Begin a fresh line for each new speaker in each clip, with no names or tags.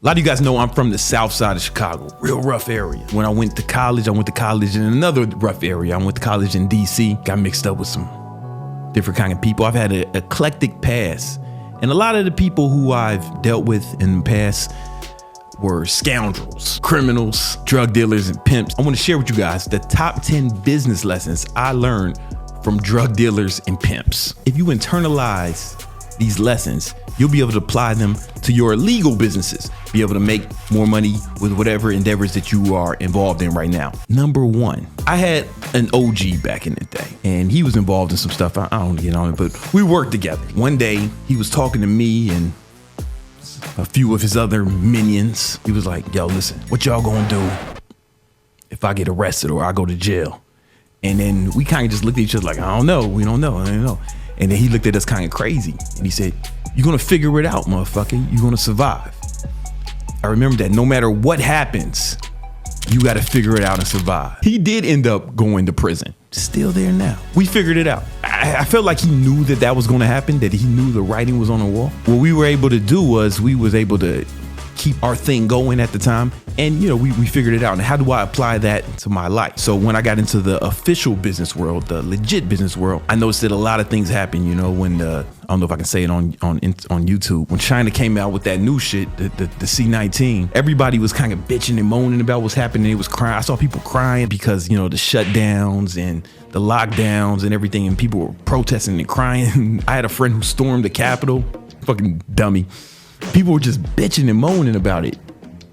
A lot of you guys know I'm from the south side of Chicago, real rough area. When I went to college in another rough area. I went to college in DC, got mixed up with some different kind of people. I've had an eclectic past. And a lot of the people who I've dealt with in the past were scoundrels, criminals, drug dealers, and pimps. I want to share with you guys the top 10 business lessons I learned from drug dealers and pimps. If you internalize these lessons, you'll be able to apply them to your illegal businesses, be able to make more money with whatever endeavors that you are involved in right now. Number one, I had an OG back in the day, and he was involved in some stuff. I don't get on it, but we worked together. One day, he was talking to me and a few of his other minions. He was like, yo, listen, what y'all gonna do if I get arrested or I go to jail? And then we kind of just looked at each other like, I don't know. And then he looked at us kind of crazy and he said, you're gonna figure it out, motherfucker. You're gonna survive. I remember that no matter what happens, you gotta figure it out and survive. He did end up going to prison. Still there now. We figured it out. I felt like he knew that was gonna happen, that he knew the writing was on the wall. What we were able to do was we was able to keep our thing going at the time. And we figured it out. And how do I apply that to my life? So when I got into the official business world, the legit business world, I noticed that a lot of things happen, when I don't know if I can say it on YouTube. When China came out with that new shit, the C-19, everybody was kind of bitching and moaning about what's happening. It was crying. I saw people crying because, the shutdowns and the lockdowns and everything, and people were protesting and crying. I had a friend who stormed the Capitol, fucking dummy. People were just bitching and moaning about it.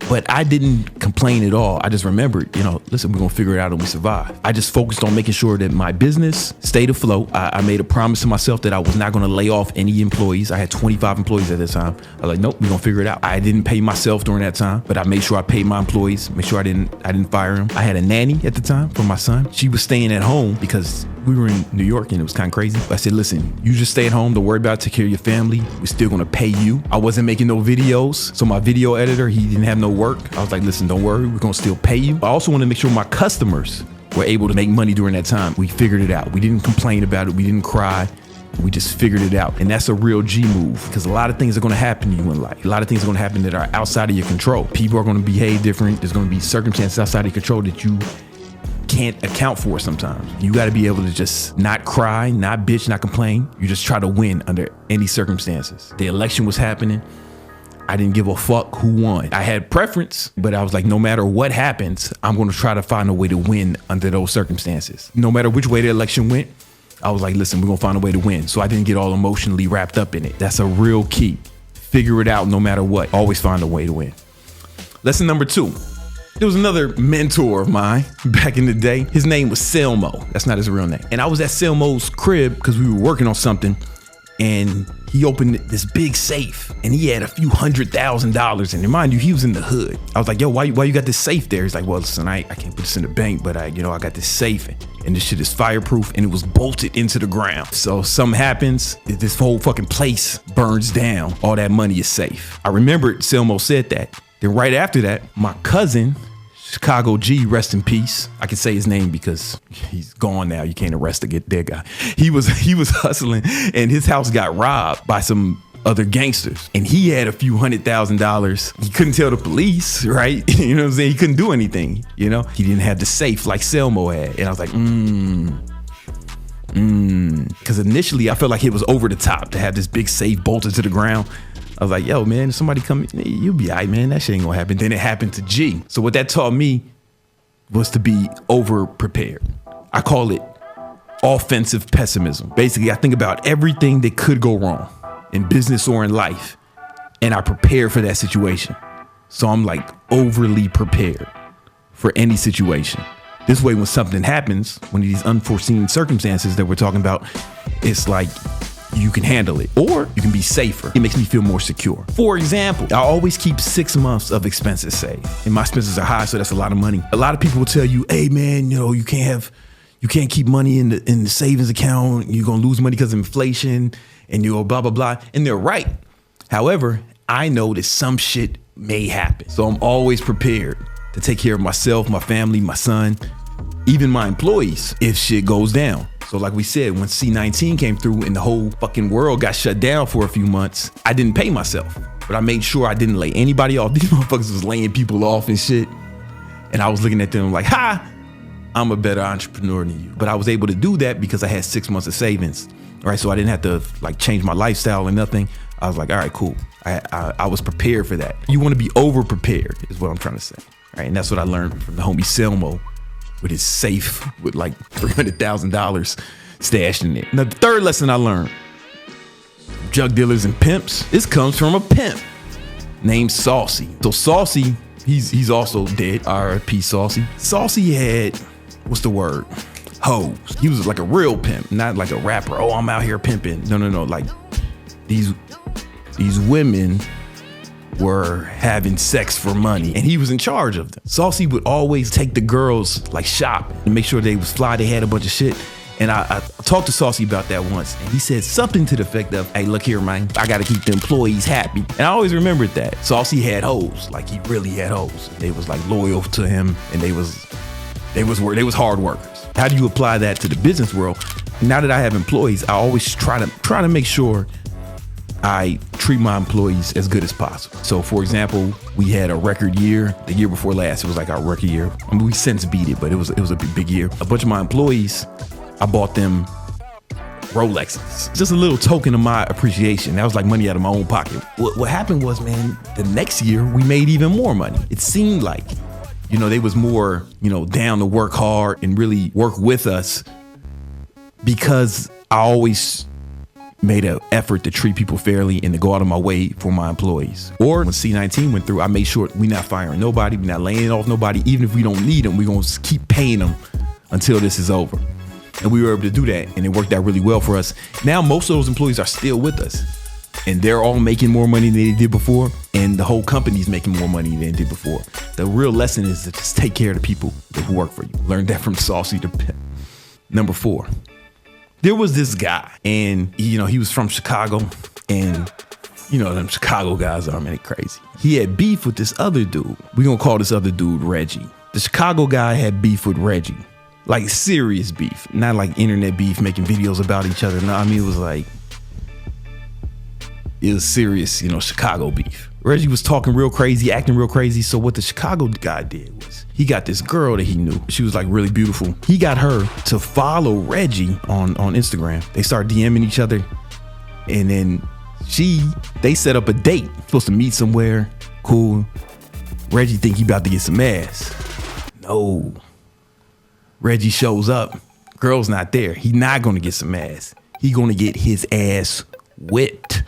But I didn't complain at all. I just remembered, listen, we're gonna figure it out and we survive. I just focused on making sure that my business stayed afloat. I made a promise to myself that I was not gonna lay off any employees. I had 25 employees at that time. I was like, nope, we're gonna figure it out. I didn't pay myself during that time, but I made sure I paid my employees, make sure I didn't fire them. I had a nanny at the time for my son. She was staying at home because we were in New York and it was kind of crazy. I said, listen, you just stay at home, don't worry about it, take care of your family. We're still gonna pay you. I wasn't making no videos, so my video editor, he didn't have no work. I was like, listen, don't worry, we're gonna still pay you. I also wanted to make sure my customers were able to make money during that time. We figured it out. We didn't complain about it. We didn't cry. We just figured it out. And that's a real G move, because a lot of things are gonna happen to you in life. A lot of things are gonna happen that are outside of your control. People are gonna behave different. There's gonna be circumstances outside of your control that you can't account for sometimes. You got to be able to just not cry, not bitch, not complain. You just try to win under any circumstances. The election was happening. I didn't give a fuck who won. I had preference, but I was like, no matter what happens, I'm going to try to find a way to win under those circumstances. No matter which way the election went, I was like, listen, we're going to find a way to win. So I didn't get all emotionally wrapped up in it. That's a real key. Figure it out no matter what. Always find a way to win. Lesson number 2. There was another mentor of mine back in the day. His name was Selmo. That's not his real name. And I was at Selmo's crib because we were working on something, and he opened this big safe and he had a few $100,000. And mind you, he was in the hood. I was like, yo, why you got this safe there? He's like, well, listen, I can't put this in the bank, but I got this safe and this shit is fireproof and it was bolted into the ground. So something happens, this whole fucking place burns down. All that money is safe. I remembered Selmo said that. Then right after that, my cousin, Chicago G, rest in peace. I can say his name because he's gone now. You can't arrest a dead guy. He was hustling and his house got robbed by some other gangsters. And he had a few $100,000. He couldn't tell the police, right? You know what I'm saying? He couldn't do anything, He didn't have the safe like Selmo had. And I was like, because initially I felt like it was over the top to have this big safe bolted to the ground. I was like, yo, man, if somebody come, you'll be all right, man. That shit ain't gonna happen. Then it happened to G. So what that taught me was to be over prepared. I call it offensive pessimism. Basically, I think about everything that could go wrong in business or in life, and I prepare for that situation. So I'm like overly prepared for any situation. This way, when something happens, one of these unforeseen circumstances that we're talking about, it's like, you can handle it, or you can be safer. It makes me feel more secure. For example, I always keep 6 months of expenses saved, and my expenses are high, so that's a lot of money. A lot of people will tell you, hey man, you can't keep money in the savings account. You're gonna lose money because of inflation, and blah blah blah. And they're right. However, I know that some shit may happen, so I'm always prepared to take care of myself, my family, my son, even my employees if shit goes down. So like we said, when C-19 came through and the whole fucking world got shut down for a few months, I didn't pay myself. but I made sure I didn't lay anybody off. These motherfuckers was laying people off and shit. And I was looking at them like, ha, I'm a better entrepreneur than you. But I was able to do that because I had 6 months of savings, right? So I didn't have to like change my lifestyle or nothing. I was like, all right, cool. I was prepared for that. You want to be over prepared is what I'm trying to say, right? And that's what I learned from the homie Selmo with his safe with like $300,000 stashed in it. Now, the third lesson I learned, drug dealers and pimps, this comes from a pimp named Saucy. So Saucy, he's also dead, R.I.P. Saucy. Saucy had, what's the word? Hoes. He was like a real pimp, not like a rapper. Oh, I'm out here pimping. No. Like these women were having sex for money and he was in charge of them. Saucy would always take the girls like shopping and make sure they was fly. They had a bunch of shit. And I talked to Saucy about that once, and he said something to the effect of, hey, look here, man, I gotta keep the employees happy. And I always remembered that. Saucy had hoes, like he really had hoes. They was like loyal to him, and they was hard workers. How do you apply that to the business world? Now that I have employees, I always try to make sure I treat my employees as good as possible. So for example, we had a record year. The year before last, it was like our record year. I mean, we since beat it, but it was a big year. A bunch of my employees, I bought them Rolexes. Just a little token of my appreciation. That was like money out of my own pocket. What happened was, man, the next year we made even more money. It seemed like, they was more, down to work hard and really work with us because I always made an effort to treat people fairly and to go out of my way for my employees. Or when C-19 went through, I made sure we not firing nobody, we not laying off nobody. Even if we don't need them, we're going to keep paying them until this is over. And we were able to do that, and it worked out really well for us. Now, most of those employees are still with us, and they're all making more money than they did before, and the whole company's making more money than they did before. The real lesson is to just take care of the people that work for you. Learned that from Saucy the Pimp. Number 4, there was this guy, and he was from Chicago, and them Chicago guys are, man, they crazy. He had beef with this other dude. We're gonna call this other dude Reggie. The Chicago guy had beef with Reggie. Like serious beef, not like internet beef, making videos about each other. No, I mean, it was serious, Chicago beef. Reggie was talking real crazy, acting real crazy. So what the Chicago guy did was he got this girl that he knew. She was like really beautiful. He got her to follow Reggie on Instagram. They started DMing each other. And then they set up a date. Supposed to meet somewhere. Cool. Reggie think he about to get some ass. No. Reggie shows up, girl's not there. He not gonna get some ass. He gonna get his ass whipped.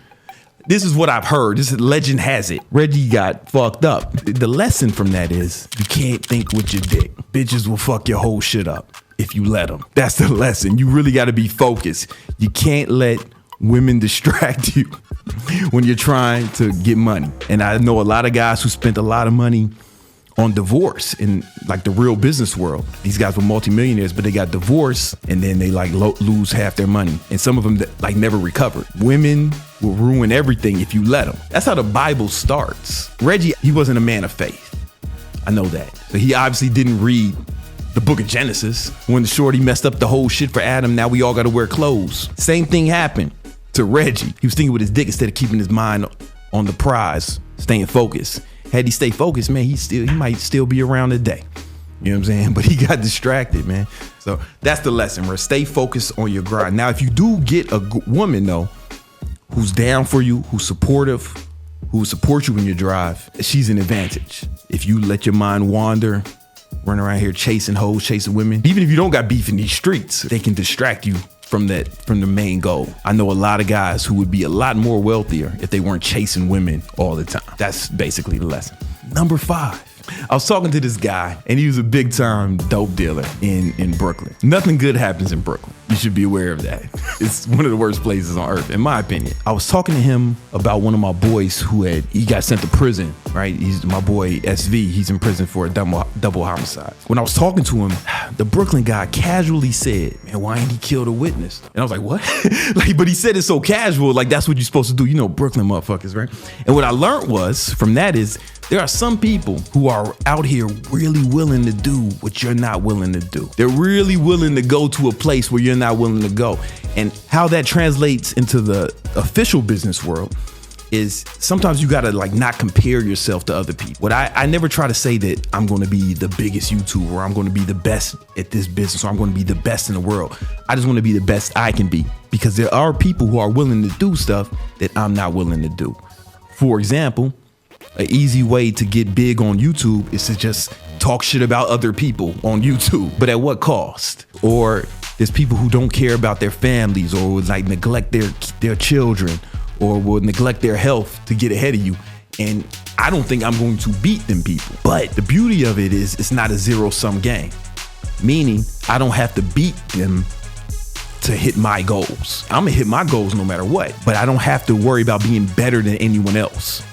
This is what I've heard. This is, legend has it. Reggie got fucked up. The lesson from that is you can't think with your dick. Bitches will fuck your whole shit up if you let them. That's the lesson. You really gotta be focused. You can't let women distract you when you're trying to get money. And I know a lot of guys who spent a lot of money on divorce in like the real business world. These guys were multimillionaires, but they got divorced and then they like lose half their money. And some of them like never recovered. Women will ruin everything if you let them. That's how the Bible starts. Reggie, he wasn't a man of faith. I know that. So he obviously didn't read the book of Genesis. When the shorty messed up the whole shit for Adam, now we all got to wear clothes. Same thing happened to Reggie. He was thinking with his dick instead of keeping his mind on the prize, staying focused. Had he stayed focused, man, he might still be around today. You know what I'm saying? But he got distracted, man. So that's the lesson, bro. Stay focused on your grind. Now, if you do get a woman, though, who's down for you, who's supportive, who supports you in your drive, she's an advantage. If you let your mind wander, run around here chasing hoes, chasing women, even if you don't got beef in these streets, they can distract you from the main goal. I know a lot of guys who would be a lot more wealthier if they weren't chasing women all the time. That's basically the lesson. Number 5. I was talking to this guy and he was a big time dope dealer in Brooklyn. Nothing good happens in Brooklyn. You should be aware of that. It's one of the worst places on earth, in my opinion. I was talking to him about one of my boys he got sent to prison, right? He's my boy SV. He's in prison for a double homicide. When I was talking to him, the Brooklyn guy casually said, man, why ain't he killed a witness? And I was like, what? But he said it so casual, like that's what you're supposed to do. Brooklyn motherfuckers, right? And what I learned was from that is there are some people who are out here really willing to do what you're not willing to do. They're really willing to go to a place where you're not willing to go. And how that translates into the official business world is sometimes you gotta like not compare yourself to other people. But I never try to say that I'm gonna be the biggest YouTuber, or I'm gonna be the best at this business, or I'm gonna be the best in the world. I just wanna be the best I can be, because there are people who are willing to do stuff that I'm not willing to do. For example, an easy way to get big on YouTube is to just talk shit about other people on YouTube, but at what cost? Or there's people who don't care about their families, or would like neglect their children, or will neglect their health to get ahead of you. And I don't think I'm going to beat them people. But the beauty of it is it's not a zero-sum game, meaning I don't have to beat them to hit my goals. I'm gonna hit my goals no matter what, but I don't have to worry about being better than anyone else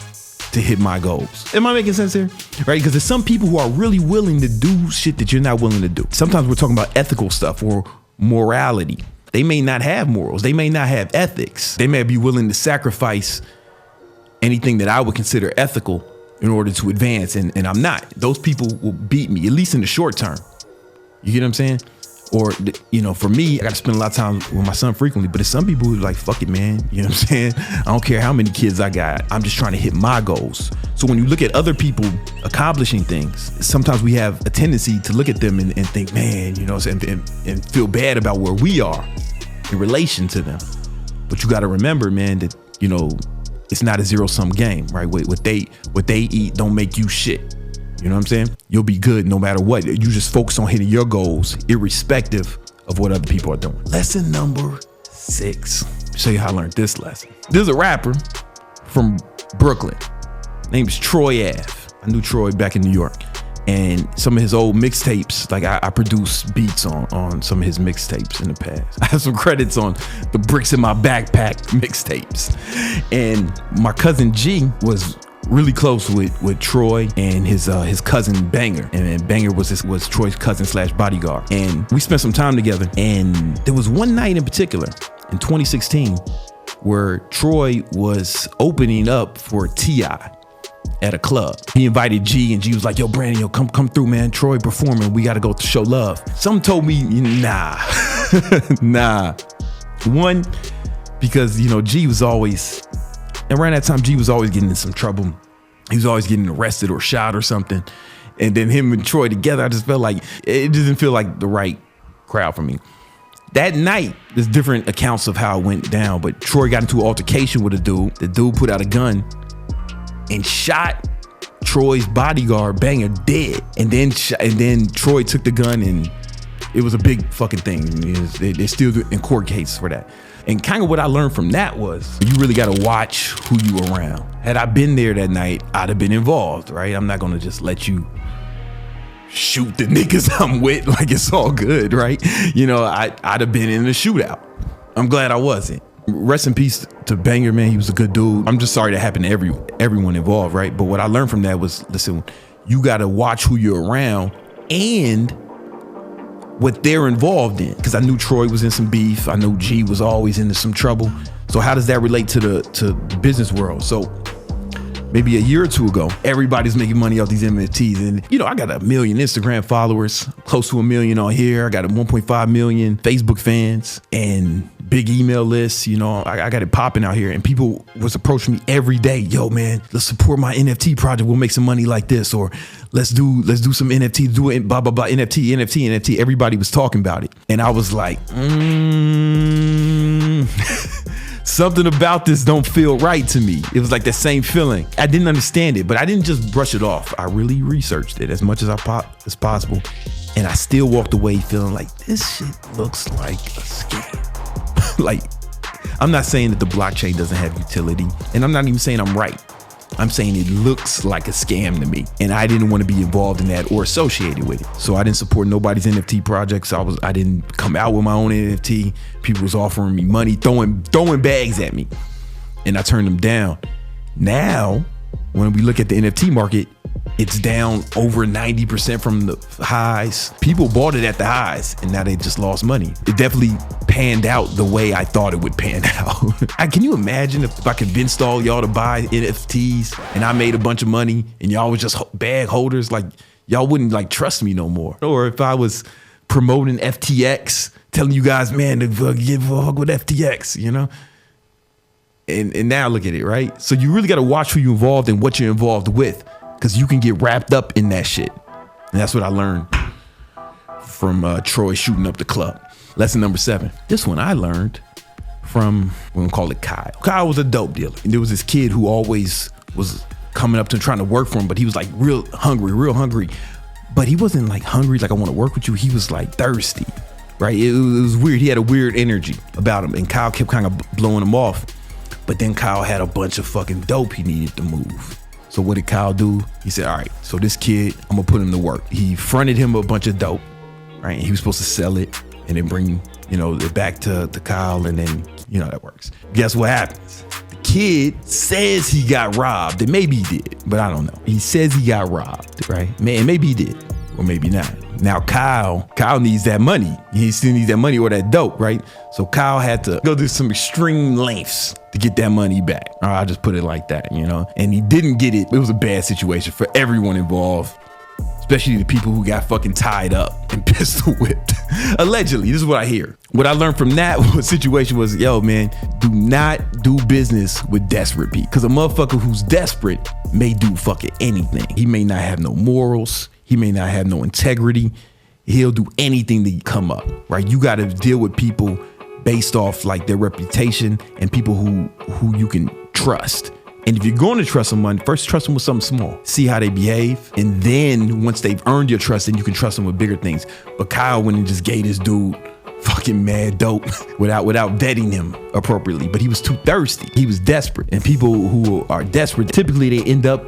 to hit my goals. Am I making sense here? Right? Because there's some people who are really willing to do shit that you're not willing to do. Sometimes we're talking about ethical stuff or morality. They may not have morals. They may not have ethics. They may be willing to sacrifice anything that I would consider ethical in order to advance, and I'm not. Those people will beat me, at least in the short term. You get what I'm saying? Or, you know, for me, I got to spend a lot of time with my son frequently, but there's some people who are like, fuck it, man. You know what I'm saying? I don't care how many kids I got. I'm just trying to hit my goals. So when you look at other people accomplishing things, sometimes we have a tendency to look at them and think, man, you know, and feel bad about where we are in relation to them. But you got to remember, man, that, you know, it's not a zero-sum game, right? What they eat don't make you shit. You know what I'm saying? You'll be good no matter what. You just focus on hitting your goals, irrespective of what other people are doing. Lesson number 6. I'll show you how I learned this lesson. There's a rapper from Brooklyn. Name's Troy Ave. I knew Troy back in New York. And some of his old mixtapes, like I produced beats on some of his mixtapes in the past. I have some credits on the Bricks in My Backpack mixtapes. And my cousin G was really close with Troy and his cousin Banger, and Banger was Troy's cousin / bodyguard. And we spent some time together. And there was one night in particular in 2016 where Troy was opening up for T.I. at a club. He invited G, and G was like, yo, Brandon, yo, come through, man. Troy performing. We got to go to show love. Some told me, nah, nah. One, because, you know, G was always, and around that time, G was always getting in some trouble. He was always getting arrested or shot or something. And then him and Troy together, I just felt like it didn't feel like the right crowd for me. That night, there's different accounts of how it went down, but Troy got into an altercation with a dude. The dude put out a gun and shot Troy's bodyguard, Banger, dead. And then Troy took the gun, and it was a big fucking thing. They're still in court cases for that. And kind of what I learned from that was you really got to watch who you around. Had I been there that night, I'd have been involved, right? I'm not going to just let you shoot the niggas I'm with like it's all good, right? You know, I'd have been in a shootout. I'm glad I wasn't. Rest in peace to Banger, man. He was a good dude. I'm just sorry that happened to everyone involved, right? But what I learned from that was, listen, you got to watch who you're around and what they're involved in. Because I knew Troy was in some beef. I knew G was always into some trouble. So how does that relate to the business world? So maybe a year or two ago, everybody's making money off these NFTs. And, you know, I got 1 million Instagram followers, close to 1 million on here. I got 1.5 million Facebook fans and big email lists. You know, I got it popping out here, and people was approaching me every day. Yo, man, let's support my NFT project. We'll make some money like this, or let's do some NFT, do it, blah, blah, blah, NFT. Everybody was talking about it. And I was like, something about this don't feel right to me. It was like that same feeling. I didn't understand it, but I didn't just brush it off. I really researched it as much as possible. And I still walked away feeling like this shit looks like a scam. Like, I'm not saying that the blockchain doesn't have utility, and I'm not even saying I'm right. I'm saying it looks like a scam to me, and I didn't want to be involved in that or associated with it. So I didn't support nobody's NFT projects. I didn't come out with my own NFT. People was offering me money, throwing bags at me, and I turned them down. Now, when we look at the NFT market, it's down over 90% from the highs. People bought it at the highs, and now they just lost money. It definitely panned out the way I thought it would pan out. Can you imagine if I convinced all y'all to buy NFTs and I made a bunch of money and y'all was just bag holders? Like, y'all wouldn't like trust me no more. Or if I was promoting FTX, telling you guys, man, to give a fuck with FTX, you know? And now look at it, right? So you really got to watch who you're involved and what you're involved with, because you can get wrapped up in that shit. And that's what I learned from Troy shooting up the club. Lesson number 7. This one I learned from, we're gonna call it Kyle. Kyle was a dope dealer. And there was this kid who always was coming up to him trying to work for him, but he was like real hungry. But he wasn't like hungry, like I want to work with you. He was like thirsty, right? It was weird. He had a weird energy about him, and Kyle kept kind of blowing him off. But then Kyle had a bunch of fucking dope he needed to move. So what did Kyle do? He said, all right, so this kid, I'm gonna put him to work. He fronted him a bunch of dope, right? And he was supposed to sell it and then bring, it back to Kyle, and then, that works. Guess what happens? The kid says he got robbed, and maybe he did, but I don't know. He says he got robbed, right? Man, maybe he did, or maybe not. Now Kyle needs that money. He still needs that money or that dope, right? So Kyle had to go through some extreme lengths to get that money back. I'll just put it like that, And he didn't get it. It was a bad situation for everyone involved, especially the people who got fucking tied up and pistol whipped. Allegedly, this is what I hear. What I learned from that situation was, yo, man, do not do business with desperate people. Because a motherfucker who's desperate may do fucking anything. He may not have no morals. He may not have no integrity. He'll do anything to come up, right? You got to deal with people based off like their reputation and people who you can trust. And if you're going to trust someone, first trust them with something small. See how they behave. And then once they've earned your trust, then you can trust them with bigger things. But Kyle went and just gave this dude fucking mad dope without vetting him appropriately. But he was too thirsty. He was desperate. And people who are desperate, typically they end up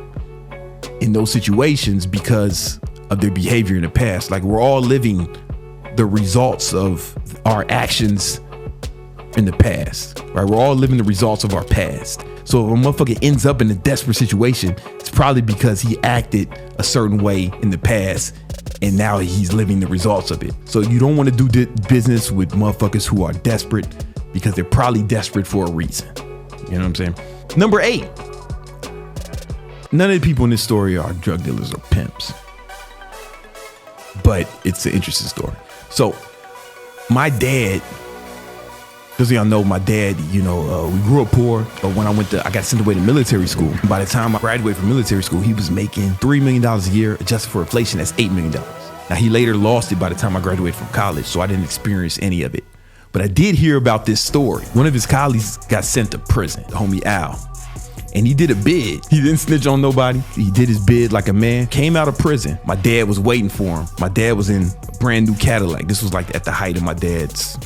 in those situations because of their behavior in the past. Like, we're all living the results of our actions in the past, right? We're all living the results of our past. So if a motherfucker ends up in a desperate situation, it's probably because he acted a certain way in the past and now he's living the results of it. So you don't want to do business with motherfuckers who are desperate, because they're probably desperate for a reason. You know what I'm saying? Number 8. None of the people in this story are drug dealers or pimps, but it's an interesting story. So my dad, because y'all know my dad, we grew up poor, but when I got sent away to military school. By the time I graduated from military school, he was making $3 million a year. Adjusted for inflation, that's $8 million. Now, he later lost it by the time I graduated from college, so I didn't experience any of it. But I did hear about this story. One of his colleagues got sent to prison, the homie Al. And he did a bid. He didn't snitch on nobody. He did his bid like a man. Came out of prison. My dad was waiting for him. My dad was in a brand new Cadillac. This was like at the height of my dad's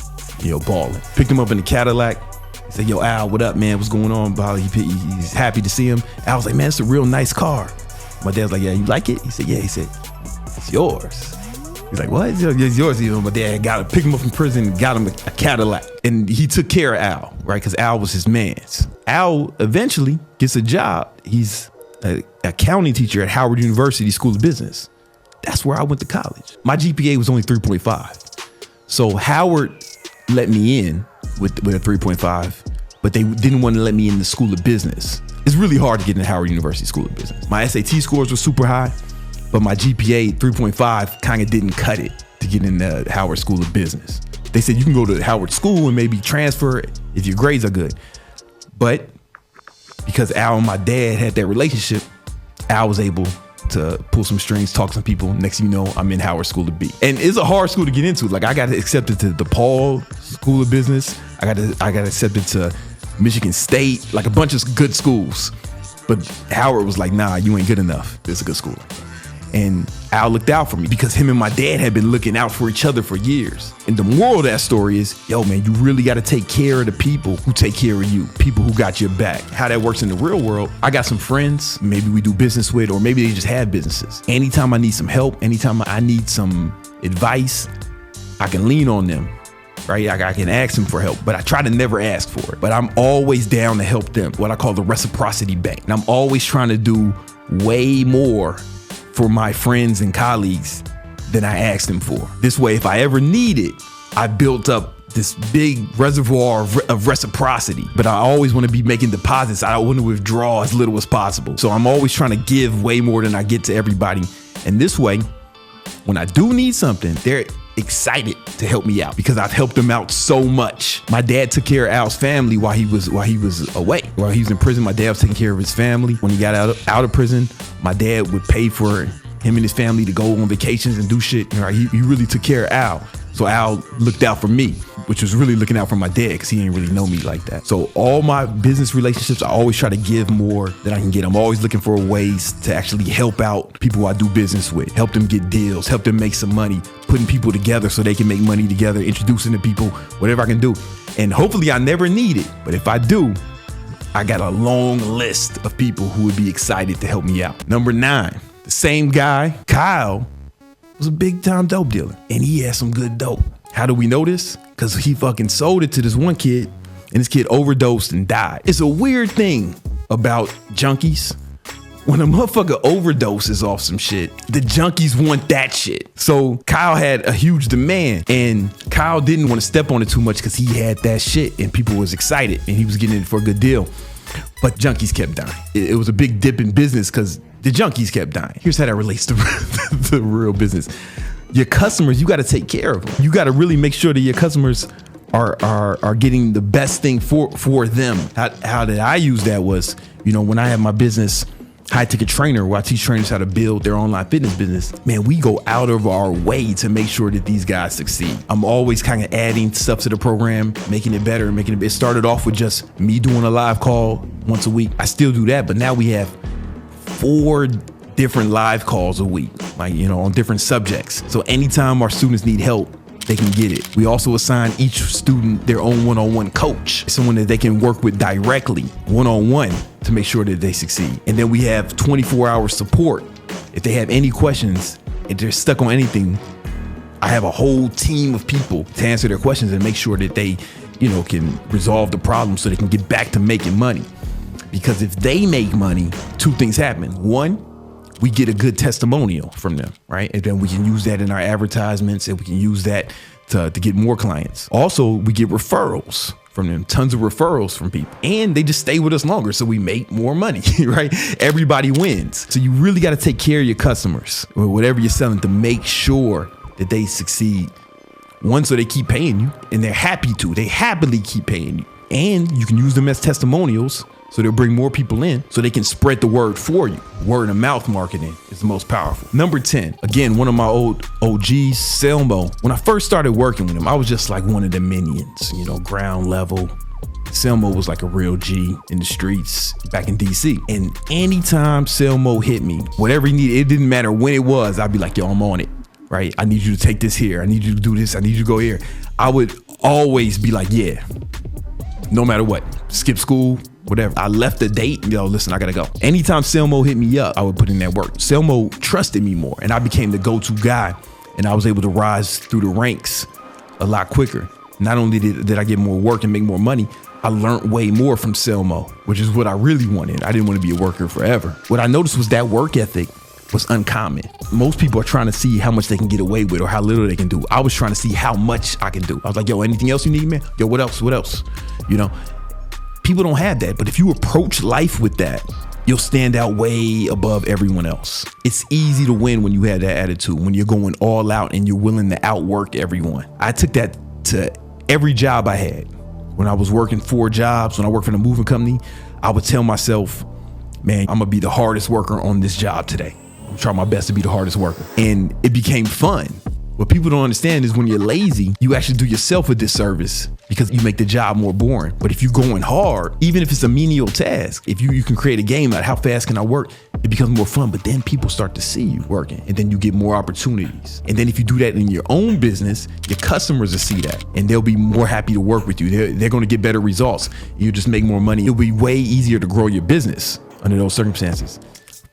balling. Picked him up in the Cadillac. He said, yo, Al, what up, man? What's going on? He's happy to see him. Al was like, man, it's a real nice car. My dad's like, yeah, you like it? He said, yeah. He said, it's yours. He's like, what? It's yours. My dad picked him up from prison and got him a Cadillac. And he took care of Al, right? Because Al was his man's. Al eventually gets a job. He's an accounting teacher at Howard University School of Business. That's where I went to college. My GPA was only 3.5. So Howard let me in with a 3.5, but they didn't want to let me in the School of Business. It's really hard to get in Howard University School of Business. My SAT scores were super high, but my GPA 3.5 kind of didn't cut it to get in the Howard School of Business. They said you can go to Howard School and maybe transfer if your grades are good. But because Al and my dad had that relationship, Al was able to pull some strings, talk to some people. Next thing you know, I'm in Howard School of B. And it's a hard school to get into. Like, I got accepted to DePaul School of Business. I got accepted to Michigan State, like a bunch of good schools. But Howard was like, nah, you ain't good enough. It's a good school. And Al looked out for me because him and my dad had been looking out for each other for years. And the moral of that story is, yo, man, you really got to take care of the people who take care of you, people who got your back. How that works in the real world, I got some friends maybe we do business with, or maybe they just have businesses. Anytime I need some help, anytime I need some advice, I can lean on them, right? I can ask them for help, but I try to never ask for it. But I'm always down to help them, what I call the Reciprocity bank. And I'm always trying to do way more for my friends and colleagues than I asked them for. This way, if I ever need it, I built up this big reservoir of reciprocity, but I always want to be making deposits. I want to withdraw as little as possible. So I'm always trying to give way more than I get to everybody. And this way, when I do need something, excited to help me out because I've helped him out so much. My dad took care of Al's family while he was away. While he was in prison, my dad was taking care of his family. When he got out of prison, my dad would pay for him and his family to go on vacations and do shit. Right? He really took care of Al. So Al looked out for me, which was really looking out for my dad because he didn't really know me like that. So all my business relationships, I always try to give more than I can get. I'm always looking for ways to actually help out people I do business with, help them get deals, help them make some money, putting people together so they can make money together, introducing to people, whatever I can do. And hopefully I never need it, but if I do, I got a long list of people who would be excited to help me out. Number 9, the same guy, Kyle, was a big time dope dealer and he had some good dope. How do we know this? Because he fucking sold it to this one kid and this kid overdosed and died. It's a weird thing about junkies. When a motherfucker overdoses off some shit, the junkies want that shit. So Kyle had a huge demand and Kyle didn't want to step on it too much because he had that shit and people was excited and he was getting it for a good deal. But junkies kept dying. It was a big dip in business because the junkies kept dying. Here's how that relates to real business. Your customers, you got to take care of them. You got to really make sure that your customers are getting the best thing for them. How did I use that was, when I had my business, High Ticket Trainer, where I teach trainers how to build their online fitness business, man, we go out of our way to make sure that these guys succeed. I'm always kind of adding stuff to the program, making it better, it started off with just me doing a live call once a week. I still do that, but now we have 4 different live calls a week, on different subjects. So anytime our students need help, they can get it. We also assign each student their own one-on-one coach, someone that they can work with directly, one-on-one, to make sure that they succeed. And then we have 24-hour support. If they have any questions, if they're stuck on anything, I have a whole team of people to answer their questions and make sure that they, can resolve the problem so they can get back to making money. Because if they make money, 2 things happen. 1, we get a good testimonial from them, right? And then we can use that in our advertisements and we can use that to get more clients. Also, we get referrals from them, tons of referrals from people. And they just stay with us longer, so we make more money, right? Everybody wins. So you really got to take care of your customers or whatever you're selling to make sure that they succeed. 1, so they keep paying you and they're happy to. They happily keep paying you. And you can use them as testimonials so they'll bring more people in so they can spread the word for you. Word of mouth marketing is the most powerful. Number 10, again, one of my old OGs, Selmo. When I first started working with him, I was just like one of the minions, ground level. Selmo was like a real G in the streets back in DC. And anytime Selmo hit me, whatever he needed, it didn't matter when it was, I'd be like, yo, I'm on it, right? I need you to take this here. I need you to do this. I need you to go here. I would always be like, yeah, no matter what, skip school, whatever. I left the date, listen, I gotta go. Anytime Selmo hit me up, I would put in that work. Selmo trusted me more and I became the go-to guy and I was able to rise through the ranks a lot quicker. Not only did I get more work and make more money, I learned way more from Selmo, which is what I really wanted. I didn't want to be a worker forever. What I noticed was that work ethic was uncommon. Most people are trying to see how much they can get away with or how little they can do. I was trying to see how much I can do. I was like, yo, anything else you need, man? Yo, what else? People don't have that, but if you approach life with that, you'll stand out way above everyone else. It's easy to win when you have that attitude, when you're going all out and you're willing to outwork everyone. I took that to every job I had. When I was working 4 jobs, when I worked for the moving company, I would tell myself, man, I'm gonna be the hardest worker on this job today. I'm trying my best to be the hardest worker. And it became fun. What people don't understand is when you're lazy, you actually do yourself a disservice because you make the job more boring. But if you're going hard, even if it's a menial task, if you can create a game like how fast can I work, it becomes more fun. But then people start to see you working and then you get more opportunities. And then if you do that in your own business, your customers will see that and they'll be more happy to work with you. They're going to get better results. You just make more money. It'll be way easier to grow your business under those circumstances.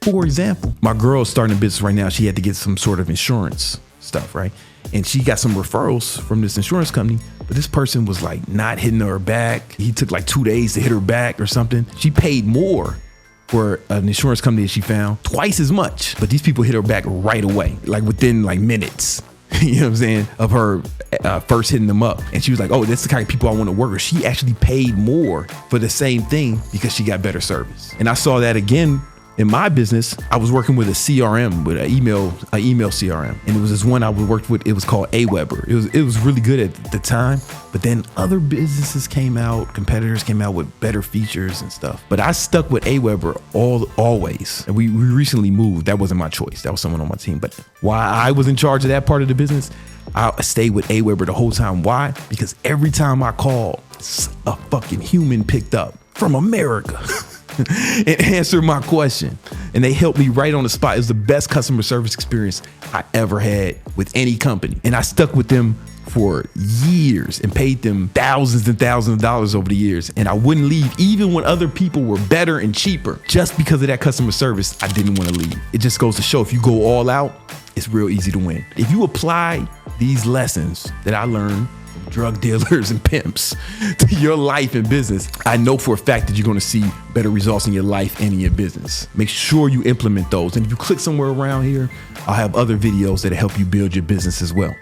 For example, my girl's starting a business right now. She had to get some sort of insurance stuff, right? And she got some referrals from this insurance company, but this person was like not hitting her back. He took like 2 days to hit her back or something. She paid more for an insurance company that she found, twice as much, but these people hit her back right away, like within like minutes. You know what I'm saying? Of her first hitting them up. And she was like, oh, that's the kind of people I want to work with. She actually paid more for the same thing because she got better service. And I saw that again In my business, I was working with a CRM, with an email CRM. And it was this one I worked with, it was called Aweber. It was really good at the time, but then other businesses came out, competitors came out with better features and stuff. But I stuck with Aweber always. And we recently moved. That wasn't my choice. That was someone on my team. But while I was in charge of that part of the business, I stayed with Aweber the whole time. Why? Because every time I called, a fucking human picked up from America and answered my question. And they helped me right on the spot. It was the best customer service experience I ever had with any company. And I stuck with them for years and paid them thousands and thousands of dollars over the years. And I wouldn't leave even when other people were better and cheaper. Just because of that customer service, I didn't want to leave. It just goes to show if you go all out, it's real easy to win. If you apply these lessons that I learned from drug dealers and pimps to your life and business, I know for a fact that you're going to see better results in your life and in your business. Make sure you implement those. And if you click somewhere around here, I'll have other videos that help you build your business as well.